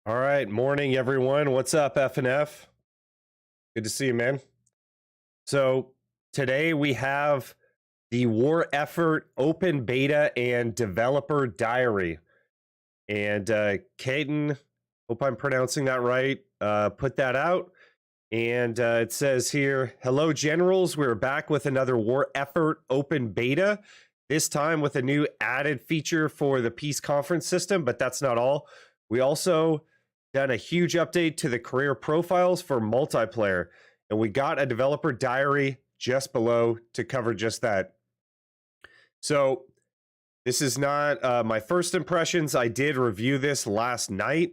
All right, morning everyone. What's up, FNF? Good to see you, man. So today we have the War Effort Open Beta and Developer Diary. And Caden, hope I'm pronouncing that right, put that out. And it says here, hello, generals. We're back with another War Effort Open Beta, this time with a new added feature for the Peace Conference system, but that's not all. We also done a huge update to the career profiles for multiplayer, and we got a developer diary just below to cover just that. So this is not my first impressions. I did review this last night,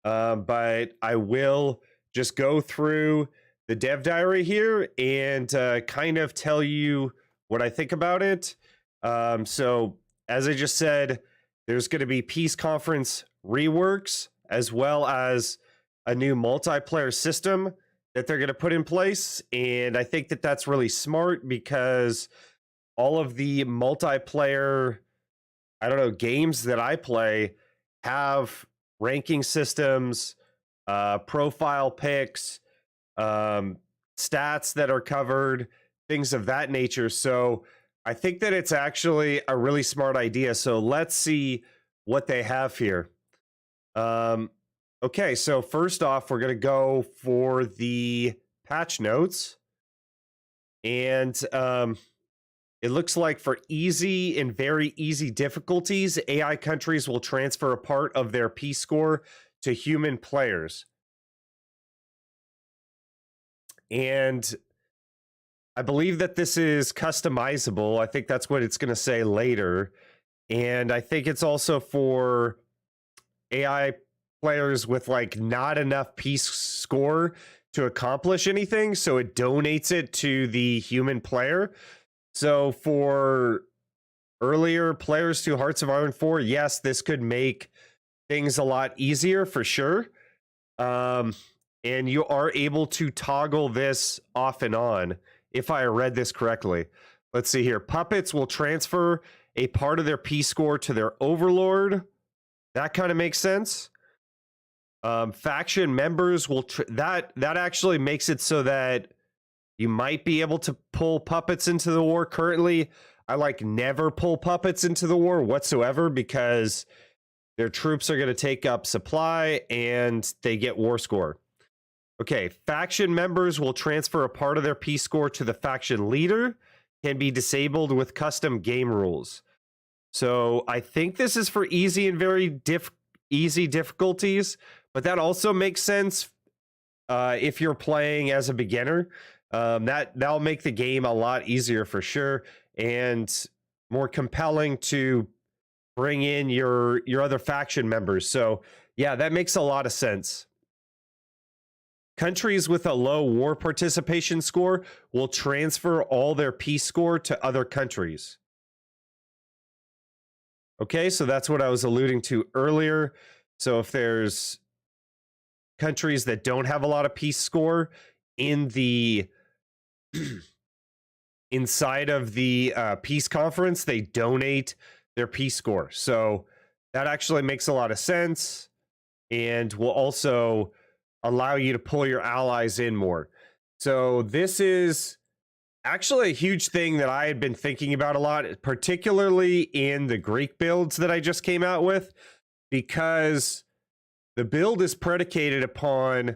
but I will just go through the dev diary here and kind of tell you what I think about it. So as I just said, there's going to be Peace Conference reworks as well as a new multiplayer system that they're going to put in place. And I think that that's really smart because all of the multiplayer, I don't know, games that I play have ranking systems, profile picks, stats that are covered, things of that nature. So I think that it's actually a really smart idea. So let's see what they have here. Okay, so first off, we're going to go for the patch notes. And it looks like for easy and very easy difficulties, AI countries will transfer a part of their peace score to human players. And I believe that this is customizable. I think that's what it's going to say later. And I think it's also for AI players with like not enough peace score to accomplish anything. So it donates it to the human player. So for earlier players to Hearts of Iron 4, yes, this could make things a lot easier for sure. And you are able to toggle this off and on, if I read this correctly. Let's see here. Puppets will transfer a part of their P score to their overlord. That kind of makes sense. Faction members will that actually makes it so that you might be able to pull puppets into the war. Currently, I like never pull puppets into the war whatsoever because their troops are going to take up supply and they get war score. Okay, faction members will transfer a part of their peace score to the faction leader, can be disabled with custom game rules. So I think this is for easy and very easy difficulties, but that also makes sense if you're playing as a beginner. That'll make the game a lot easier for sure and more compelling to bring in your other faction members. So yeah, that makes a lot of sense. Countries with a low war participation score will transfer all their peace score to other countries. Okay, so that's what I was alluding to earlier. So if there's countries that don't have a lot of peace score in the inside of the peace conference, they donate their peace score. So that actually makes a lot of sense and will also allow you to pull your allies in more. So this is actually a huge thing that I had been thinking about a lot, particularly in the Greek builds that I just came out with, because the build is predicated upon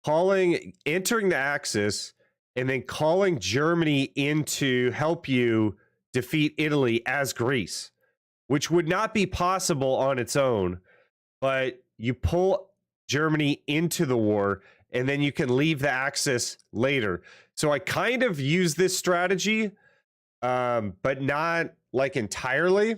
entering the Axis and then calling Germany in to help you defeat Italy as Greece, which would not be possible on its own, but you pull Germany into the war and then you can leave the Axis later. So I kind of use this strategy, but not like entirely.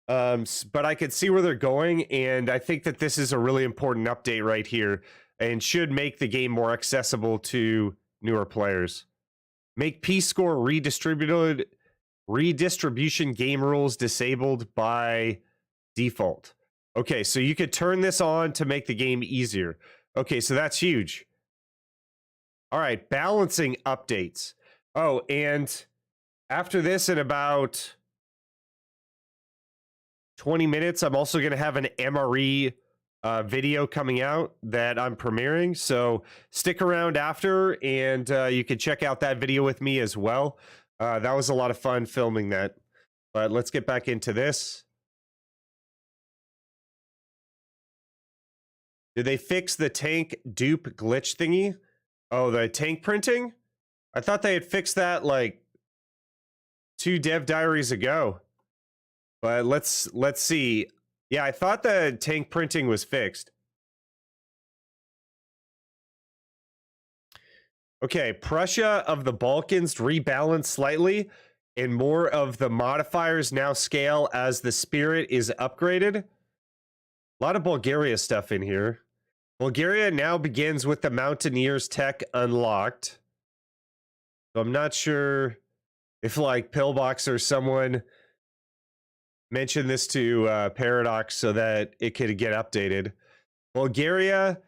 But I could see where they're going, and I think that this is a really important update right here and should make the game more accessible to newer players. Make peace score redistribution game rules disabled by default. Okay, so you could turn this on to make the game easier. Okay, so that's huge. All right, balancing updates. Oh, and after this, in about 20 minutes, I'm also going to have an MRE video coming out that I'm premiering. So stick around after, and you can check out that video with me as well. That was a lot of fun filming that. But let's get back into this. Did they fix the tank dupe glitch thingy? Oh, the tank printing? I thought they had fixed that like 2 dev diaries ago. But let's see. Yeah, I thought the tank printing was fixed. Okay, Prussia of the Balkans rebalanced slightly, and more of the modifiers now scale as the spirit is upgraded. A lot of Bulgaria stuff in here. Bulgaria now begins with the Mountaineers tech unlocked. So I'm not sure if like Pillbox or someone mentioned this to Paradox so that it could get updated. Bulgaria,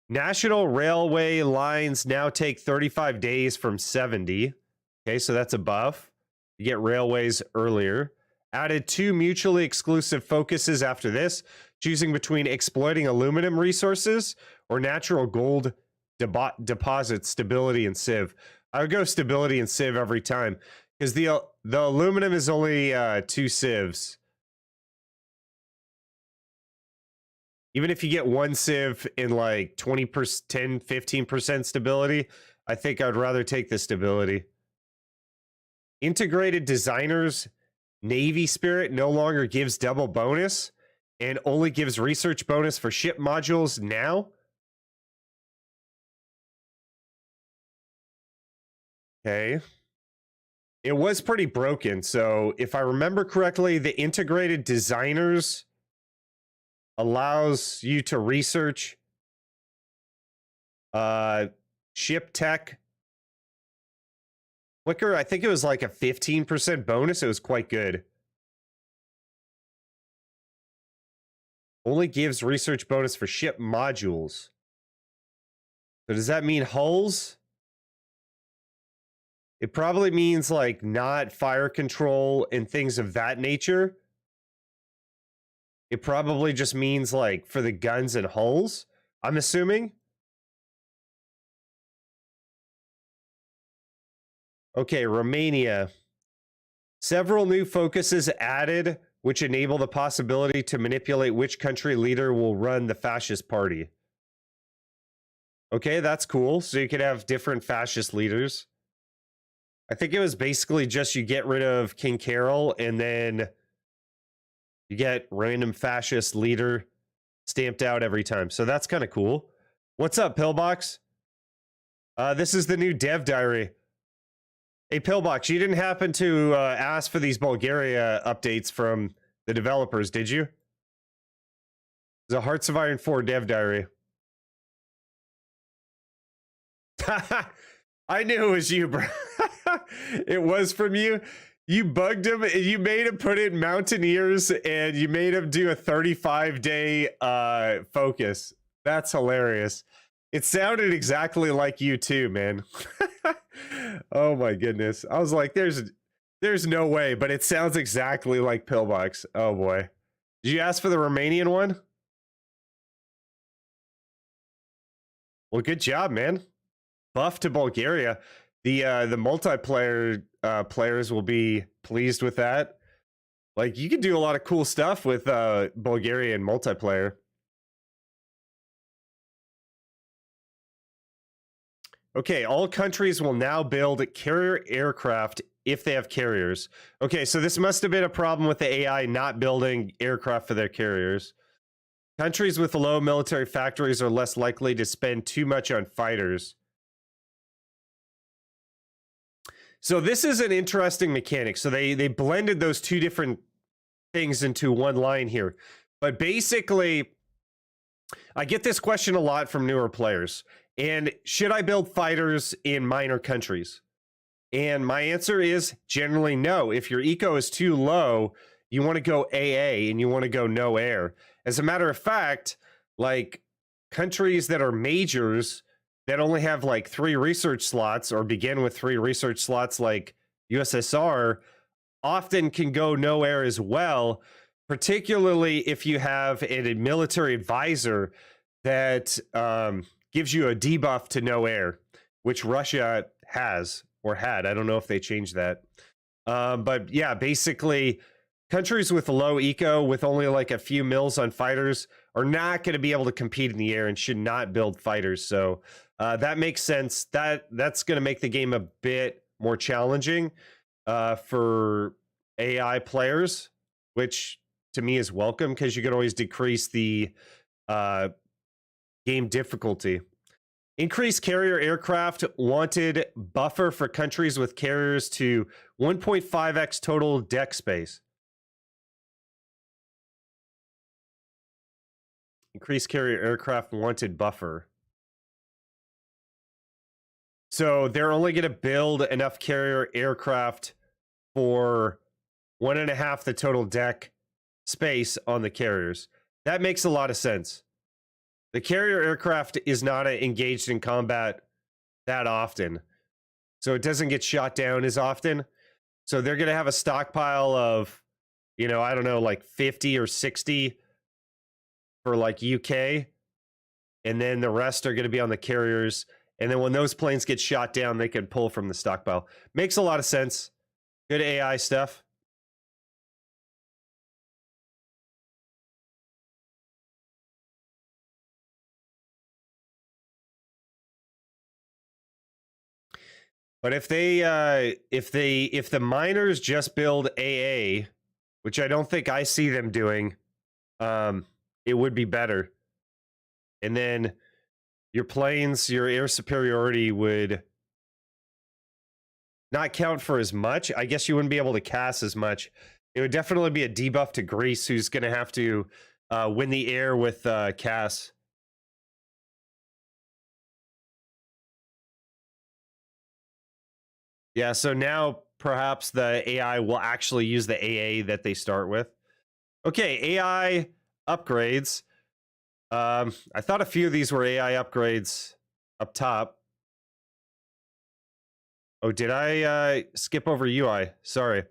national railway lines now take 35 days from 70. Okay, so that's a buff. You get railways earlier. Added 2 mutually exclusive focuses after this, choosing between exploiting aluminum resources or natural gold deposit stability and Civ. I would go stability and Civ every time because the aluminum is only 2 civs. Even if you get 1 civ in like 20%, 10, 15% stability, I think I'd rather take the stability. Integrated Designers Navy Spirit no longer gives double bonus and only gives research bonus for ship modules now. Okay. It was pretty broken. So if I remember correctly, the Integrated Designers allows you to research ship tech quicker. I think it was like a 15% bonus. It was quite good. Only gives research bonus for ship modules. So does that mean hulls? It probably means like not fire control and things of that nature. It probably just means like for the guns and hulls, I'm assuming. Okay, Romania. Several new focuses added, which enable the possibility to manipulate which country leader will run the fascist party. Okay, that's cool. So you could have different fascist leaders. I think it was basically just you get rid of King Carol and then you get random fascist leader stamped out every time. So that's kind of cool. What's up, Pillbox? This is the new dev diary. Hey, Pillbox, you didn't happen to ask for these Bulgaria updates from the developers, did you? The Hearts of Iron 4 dev diary. I knew it was you, bro. It was from you. You bugged him and you made him put it in Mountaineers and you made him do a 35-day focus. That's hilarious. It sounded exactly like you too, man. Oh my goodness. I was like, there's no way, but it sounds exactly like Pillbox. Oh boy. Did you ask for the Romanian one? Well, good job, man. Buff to Bulgaria. The multiplayer players will be pleased with that. Like, you can do a lot of cool stuff with Bulgarian multiplayer. Okay, all countries will now build carrier aircraft if they have carriers. Okay, so this must have been a problem with the AI not building aircraft for their carriers. Countries with low military factories are less likely to spend too much on fighters. So this is an interesting mechanic. So they blended those two different things into one line here. But basically, I get this question a lot from newer players. And should I build fighters in minor countries? And my answer is generally no. If your eco is too low, you want to go AA and you want to go no air. As a matter of fact, like countries that are majors that only have like 3 research slots or begin with 3 research slots like USSR often can go no air as well particularly if you have a military advisor that gives you a debuff to no air, which Russia has or had. I don't know if they changed that. But yeah, basically, countries with low eco, with only like a few mils on fighters, are not going to be able to compete in the air and should not build fighters. So that makes sense. That's going to make the game a bit more challenging for AI players, which to me is welcome because you can always decrease the game difficulty. Increased carrier aircraft wanted buffer for countries with carriers to 1.5x total deck space. Increased carrier aircraft wanted buffer. So they're only going to build enough carrier aircraft for 1.5 the total deck space on the carriers. That makes a lot of sense. The carrier aircraft is not engaged in combat that often, so it doesn't get shot down as often. So they're going to have a stockpile of, I don't know, like 50 or 60 for like UK, and then the rest are going to be on the carriers. And then when those planes get shot down, they can pull from the stockpile. Makes a lot of sense. Good AI stuff. But if the miners just build AA, which I don't think I see them doing, it would be better. And then your planes, your air superiority would not count for as much. I guess you wouldn't be able to cast as much. It would definitely be a debuff to Greece, who's going to have to win the air with cast. Yeah, so now perhaps the AI will actually use the AA that they start with. Okay, AI upgrades. I thought a few of these were AI upgrades up top. Oh, did I skip over UI? Sorry.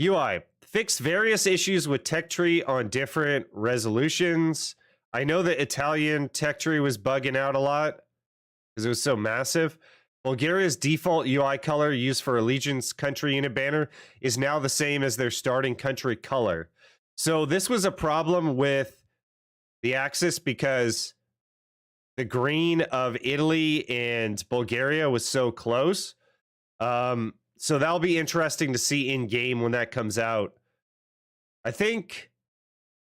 UI. Fixed various issues with tech tree on different resolutions. I know the Italian tech tree was bugging out a lot because it was so massive. Bulgaria's default UI color used for Allegiance country unit banner is now the same as their starting country color. So this was a problem with the Axis because the green of Italy and Bulgaria was so close. So that'll be interesting to see in game when that comes out. I think,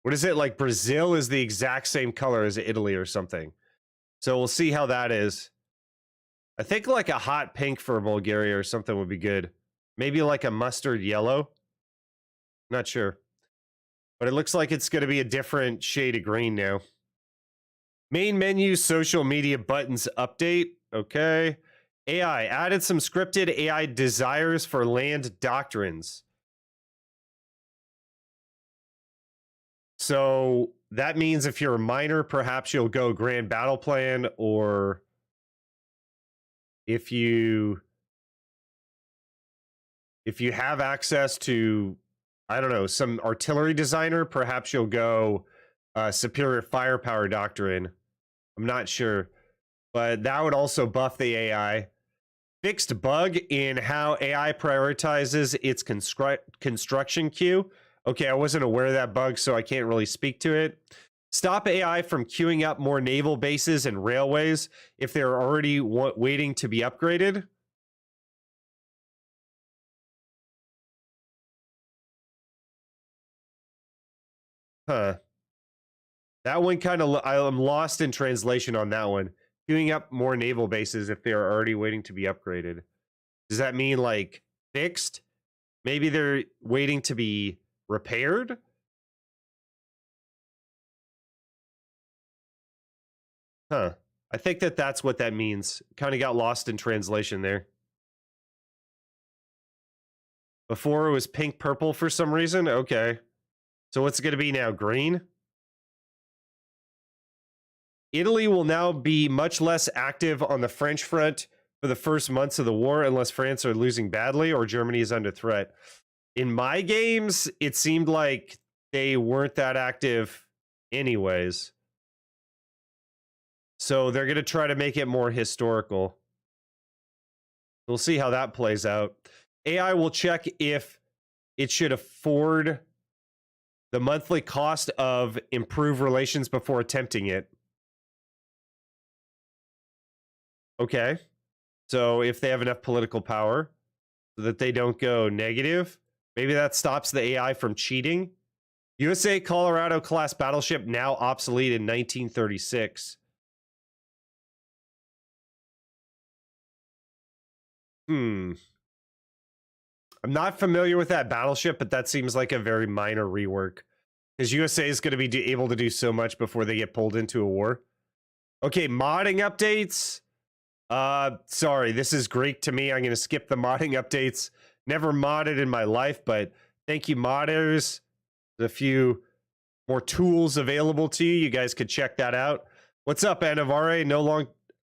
what is it, like Brazil is the exact same color as Italy or something. So we'll see how that is. I think like a hot pink for Bulgaria or something would be good. Maybe like a mustard yellow. Not sure. But it looks like it's going to be a different shade of green now. Main menu social media buttons update. Okay. AI added some scripted AI desires for land doctrines. So that means if you're a miner, perhaps you'll go Grand Battle Plan, or if you have access to, I don't know, some artillery designer, perhaps you'll go Superior Firepower Doctrine. I'm not sure, but that would also buff the AI. Fixed bug in how AI prioritizes its construction queue. Okay, I wasn't aware of that bug, so I can't really speak to it. Stop AI from queuing up more naval bases and railways if they're already waiting to be upgraded. Huh. That one kind of, I'm lost in translation on that one. Queuing up more naval bases if they are already waiting to be upgraded. Does that mean like fixed? Maybe they're waiting to be repaired? Huh. I think that's what that means. Kind of got lost in translation there. Before it was pink purple for some reason. Okay. So what's it going to be now? Green? Italy will now be much less active on the French front for the first months of the war unless France are losing badly or Germany is under threat. In my games, it seemed like they weren't that active anyways. So they're going to try to make it more historical. We'll see how that plays out. AI will check if it should afford the monthly cost of improved relations before attempting it. Okay. So if they have enough political power so that they don't go negative, maybe that stops the AI from cheating. USA Colorado class battleship now obsolete in 1936. I'm not familiar with that battleship, but that seems like a very minor rework. Because USA is going to be able to do so much before they get pulled into a war. Okay, modding updates. Sorry, this is Greek to me. I'm going to skip the modding updates. Never modded in my life, but thank you, modders. There's a few more tools available to you. You guys could check that out. What's up, Anavare?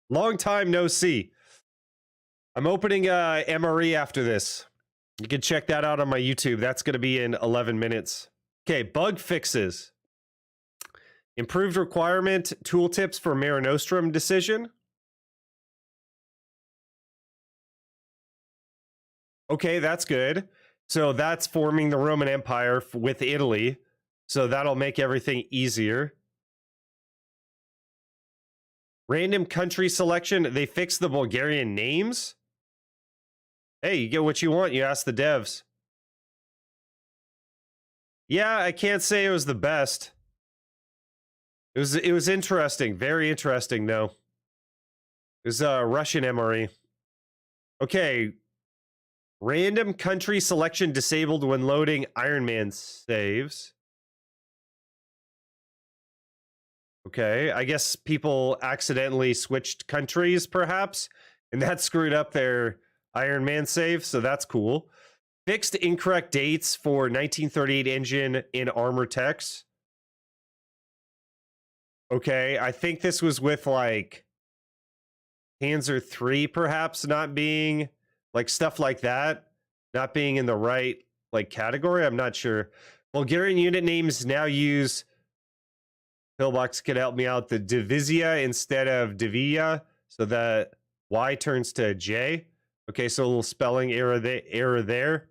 Long time no see. I'm opening MRE after this. You can check that out on my YouTube. That's going to be in 11 minutes. Okay, bug fixes. Improved requirement tooltips for Mare Nostrum decision. Okay, that's good. So that's forming the Roman Empire with Italy. So that'll make everything easier. Random country selection. They fixed the Bulgarian names. Hey, you get what you want. You ask the devs. Yeah, I can't say it was the best. It was interesting. Very interesting, though. It was Russian MRE. Okay. Random country selection disabled when loading Iron Man saves. Okay, I guess people accidentally switched countries, perhaps, and that screwed up their Iron Man save, so that's cool. Fixed incorrect dates for 1938 engine in armor techs. Okay, I think this was with, like, Panzer III, perhaps, not being, like, stuff like that, not being in the right, like, category. I'm not sure. Bulgarian unit names now use... Pillbox could help me out. The Divizia instead of Divia, so that Y turns to J. Okay, so a little spelling error there.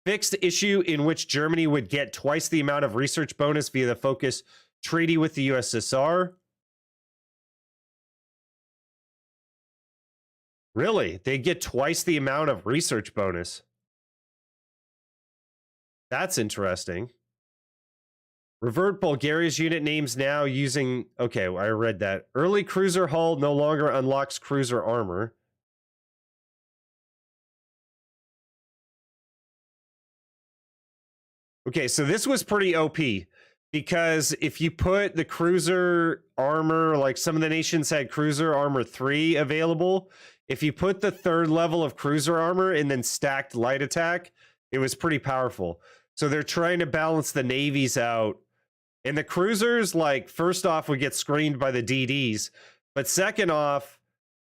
Fixed issue in which Germany would get twice the amount of research bonus via the Focus Treaty with the USSR. Really? They get twice the amount of research bonus. That's interesting. Revert Bulgaria's unit names now using... Okay, I read that. Early cruiser hull no longer unlocks cruiser armor. Okay, so this was pretty OP. Because if you put the cruiser armor... Like, some of the nations had cruiser armor 3 available. If you put the 3rd level of cruiser armor and then stacked light attack, it was pretty powerful. So they're trying to balance the navies out. And the cruisers, like, first off, would get screened by the DDs. But second off,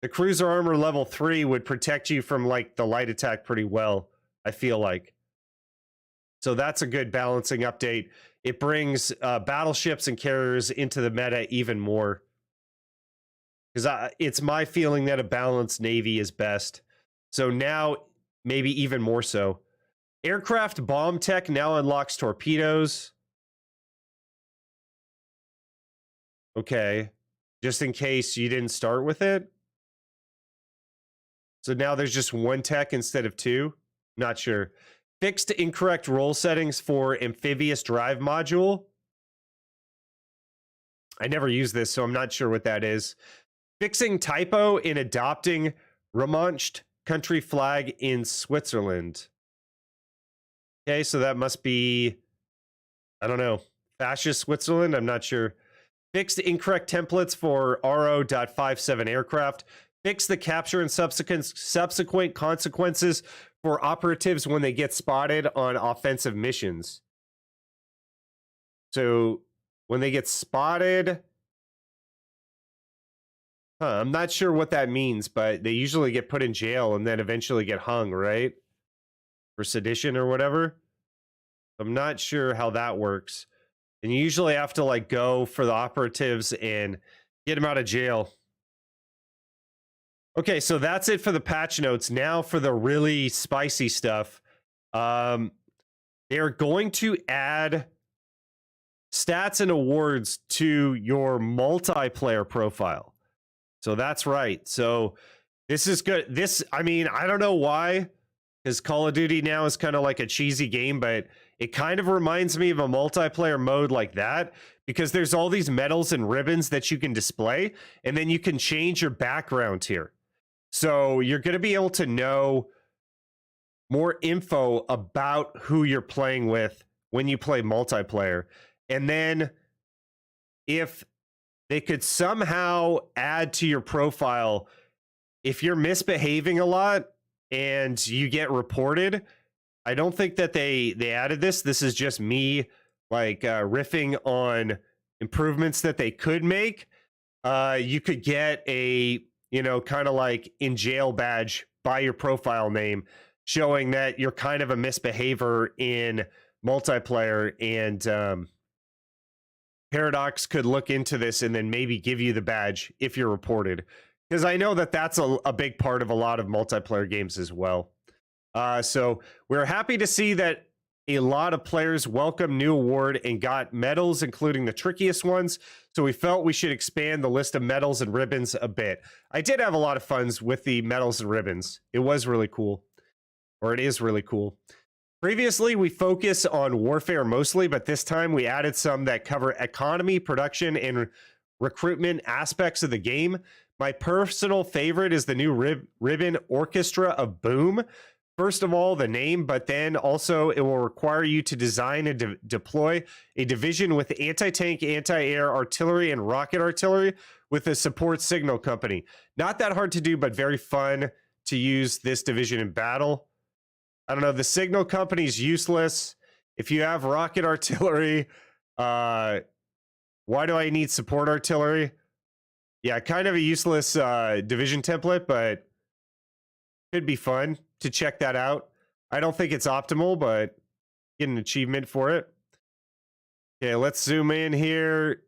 the cruiser armor level 3 would protect you from, like, the light attack pretty well, I feel like. So that's a good balancing update. It brings battleships and carriers into the meta even more. Because it's my feeling that a balanced navy is best. So now, maybe even more so. Aircraft bomb tech now unlocks torpedoes. Okay, just in case you didn't start with it. So now there's just 1 tech instead of 2. Not sure. Fixed incorrect roll settings for amphibious drive module. I never used this, so I'm not sure what that is. Fixing typo in adopting Romanched country flag in Switzerland. Okay, so that must be, I don't know, fascist Switzerland? I'm not sure. Fixed incorrect templates for RO.57 aircraft. Fix the capture and subsequent consequences for operatives when they get spotted on offensive missions. So when they get spotted... I'm not sure what that means, but they usually get put in jail and then eventually get hung, right? For sedition or whatever. I'm not sure how that works. And you usually have to like go for the operatives and get them out of jail. Okay, so that's it for the patch notes. Now for the really spicy stuff. They're going to add stats and awards to your multiplayer profile. So that's right. So this is good. I mean, I don't know why, because Call of Duty now is kind of like a cheesy game, but it kind of reminds me of a multiplayer mode like that, because there's all these medals and ribbons that you can display, and then you can change your background here. So you're going to be able to know more info about who you're playing with when you play multiplayer. And then if they could somehow add to your profile, if you're misbehaving a lot and you get reported, I don't think that they added this. This is just me like riffing on improvements that they could make. You could get a, kind of like in jail badge by your profile name, showing that you're kind of a misbehavior in multiplayer, and Paradox could look into this and then maybe give you the badge if you're reported, because I know that that's a big part of a lot of multiplayer games as well. So we're happy to see that a lot of players welcome new award and got medals, including the trickiest ones. So we felt we should expand the list of medals and ribbons a bit. I did have a lot of fun with the medals and ribbons. It was really cool, or it is really cool. Previously, we focused on warfare mostly, but this time we added some that cover economy, production, and recruitment aspects of the game. My personal favorite is the new ribbon Orchestra of Boom. First of all, the name, but then also it will require you to design and deploy a division with anti-tank, anti-air artillery, and rocket artillery with a support signal company. Not that hard to do, but very fun to use this division in battle. I don't know. The signal company is useless. If you have rocket artillery, why do I need support artillery? Yeah, kind of a useless division template, but could be fun to check that out. I don't think it's optimal, but get an achievement for it. Okay, let's zoom in here.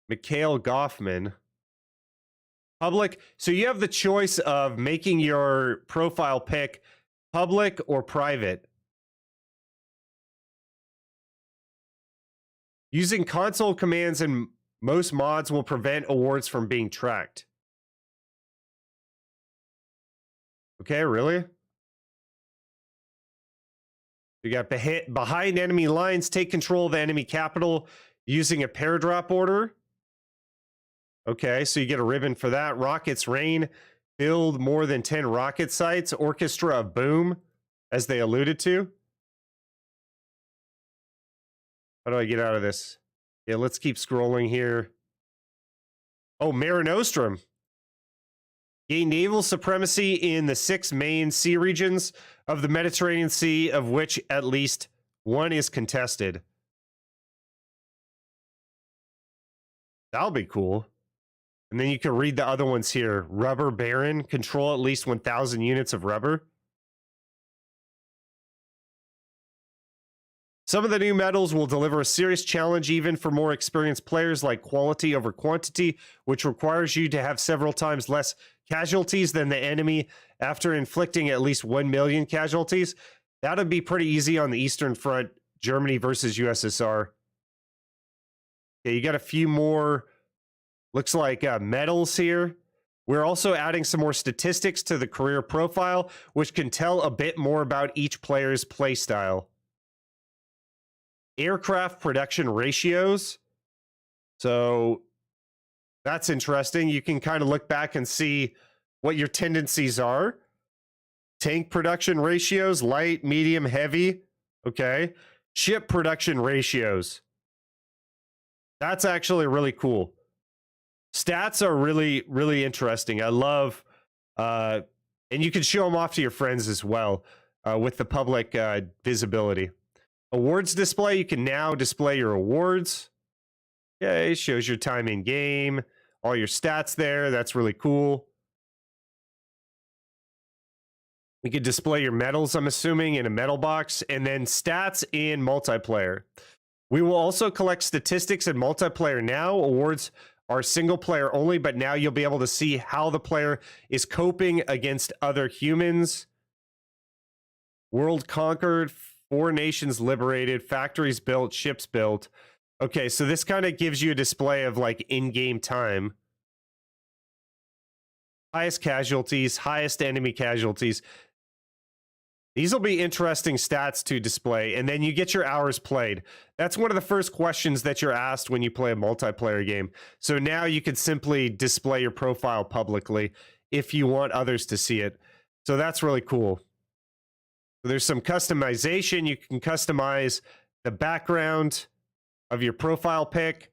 Mikhail Goffman. Public. So you have the choice of making your profile pic public or private. Using console commands and most mods will prevent awards from being tracked. Okay, really? You got behind enemy lines, take control of the enemy capital using a paradrop order. Okay, so you get a ribbon for that. Rockets rain, build more than 10 rocket sites. Orchestra of Boom, as they alluded to. How do I get out of this? Yeah, let's keep scrolling here. Oh, Mare Nostrum. Gain naval supremacy in the 6 main sea regions of the Mediterranean Sea, of which at least one is contested. That'll be cool. And then you can read the other ones here. Rubber Baron, control at least 1,000 units of rubber. Some of the new medals will deliver a serious challenge even for more experienced players, like quality over quantity, which requires you to have several times less casualties than the enemy after inflicting at least 1 million casualties. That would be pretty easy on the Eastern Front, Germany versus USSR. Okay, you got a few more, looks like medals here. We're also adding some more statistics to the career profile, which can tell a bit more about each player's play style. Aircraft production ratios. So that's interesting. You can kind of look back and see what your tendencies are. Tank production ratios, light, medium, heavy. Okay. Ship production ratios. That's actually really cool. Stats are really, really interesting. I love, and you can show them off to your friends as well with the public visibility. Awards display, you can now display your awards. Okay, it shows your time in game, all your stats there. That's really cool. You could display your medals, I'm assuming, in a medal box, and then stats in multiplayer. We will also collect statistics in multiplayer now. Awards are single player only, but now you'll be able to see how the player is coping against other humans. World conquered, 4 nations liberated, factories built, ships built. Okay, so this kind of gives you a display of like in-game time. Highest casualties, highest enemy casualties. These will be interesting stats to display, and then you get your hours played. That's one of the first questions that you're asked when you play a multiplayer game. So now you can simply display your profile publicly if you want others to see it. So that's really cool. So there's some customization. You can customize the background of your profile pic.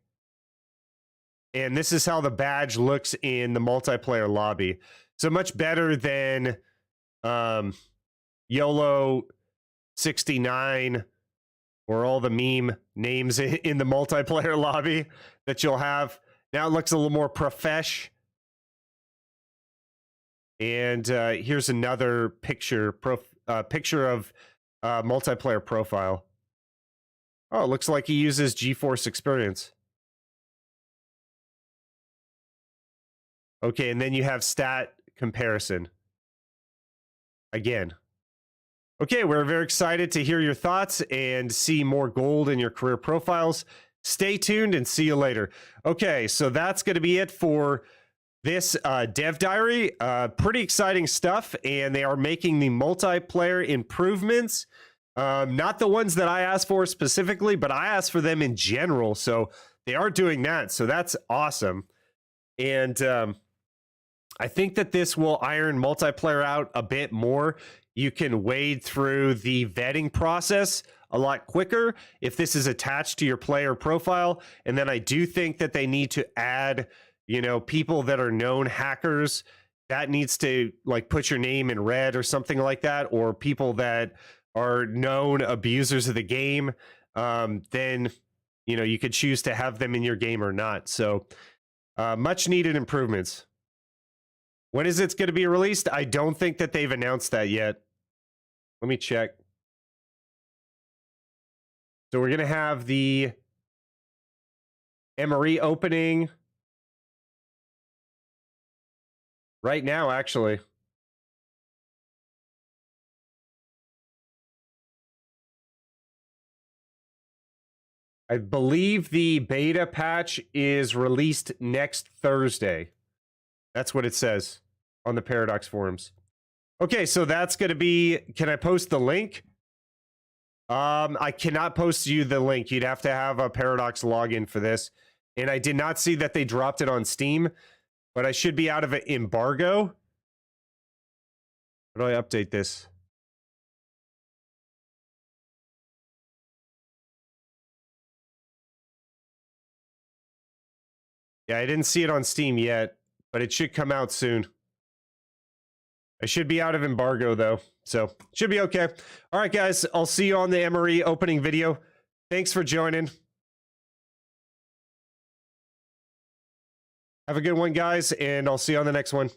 And this is how the badge looks in the multiplayer lobby. So much better than YOLO 69 or all the meme names in the multiplayer lobby that you'll have. Now it looks a little more profesh. And here's another picture of multiplayer profile. Oh, it looks like he uses GeForce Experience. Okay, and then you have stat comparison. Again. Okay, we're very excited to hear your thoughts and see more gold in your career profiles. Stay tuned and see you later. Okay, so that's going to be it for this dev diary. Pretty exciting stuff, and they are making the multiplayer improvements. Not the ones that I asked for specifically, but I asked for them in general. So they are doing that. So that's awesome. And I think that this will iron multiplayer out a bit more. You can wade through the vetting process a lot quicker if this is attached to your player profile. And then I do think that they need to add, you know, people that are known hackers. That needs to like put your name in red or something like that, or people that are known abusers of the game. Then, you know, you could choose to have them in your game or not. So much needed improvements. When is it going to be released? I don't think that they've announced that yet. Let me check. So we're going to have the Emery opening right now, actually. I believe the beta patch is released next Thursday. That's what it says on the Paradox forums. Okay, so that's going to be... Can I post the link? I cannot post you the link. You'd have to have a Paradox login for this. And I did not see that they dropped it on Steam, but I should be out of an embargo. How do I update this? Yeah, I didn't see it on Steam yet, but it should come out soon. I should be out of embargo, though, so should be okay. All right, guys, I'll see you on the Emery opening video. Thanks for joining. Have a good one, guys, and I'll see you on the next one.